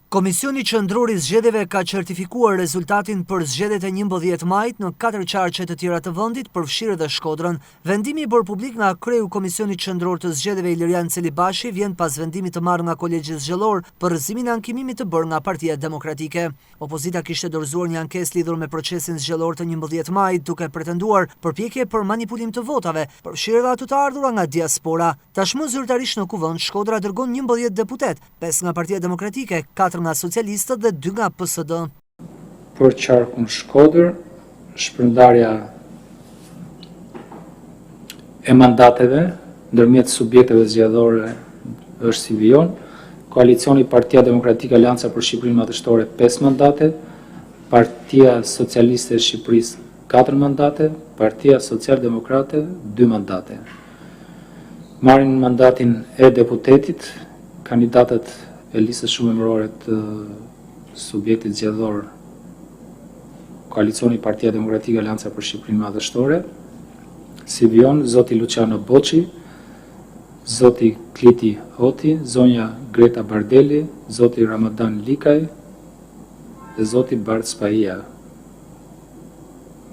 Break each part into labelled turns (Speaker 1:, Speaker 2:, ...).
Speaker 1: Komisioni Qendror i Zgjedhjeve ka certifikuar rezultatin për zgjedhjet e 11 majit në 4 qarqe të tjera të vendit, përfshirë edhe Shkodrën. Vendimi i bërë publik nga kreu i Komisionit Qendror të Zgjedhjeve Ilirian Celibashi vjen pas vendimit të marrë nga Kolegji Zgjedhor për rrëzimin e ankimimit të bërë nga Partia Demokratike. Opozita kishte dorëzuar një ankesë lidhur me procesin zgjedhor të 11 majit, duke pretenduar përpjekje për manipulim të votave, përfshirë edhe ato të ardhura nga diaspora. Tashmë zyrtarisht në Kuvend, Shkodra dërgon 11 deputet, 5 nga Partia Demokratike, 4 nga socialistët dhe 2 nga PSD.
Speaker 2: Për qarkun Shkodër, shpërndarja e mandateve ndërmjet subjekteve zgjedhore është si vijon. Koalicioni Partia Demokratike Alianca për Shqipërinë Madhështore 5 mandate, Partia Socialiste e Shqipërisë 4 mandate, Partia Social-Demokrate 2 mandate. Marrin mandatin e deputetit kandidatët e listës shumëmërore të subjektit zgjedhor Koalicioni Partia Demokratike Alianca për Shqipërinë Madhështore, si vijon zoti Luciano Boçi, zoti Kliti Hoti, zonja Greta Bardeli, zoti Ramadan Likaj dhe zoti Bart Spahia.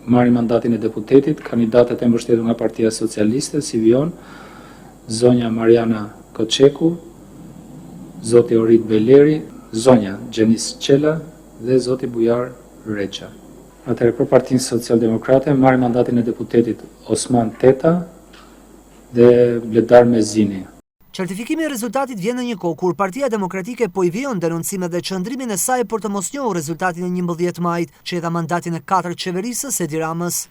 Speaker 2: Marrin mandatin e deputetit kandidatët e mbështetur nga Partia Socialiste, si vijon zonja Mariana Koçeku, zoti Orit Beleri, zonja Gjenis Qela dhe zoti Bujar Reqa. Atëherë për Partinë Social-Demokrate marrin mandatin e deputetit Osman Teta dhe Bledar Mezini.
Speaker 1: Certifikimi i rezultatit vjen në një kohë kur Partia Demokratike po i vijon denoncimet dhe qëndrimin e saj për të mos njohur rezultatin e 11 majit, që i dha mandatin e 4 qeverisës së Edi Ramës.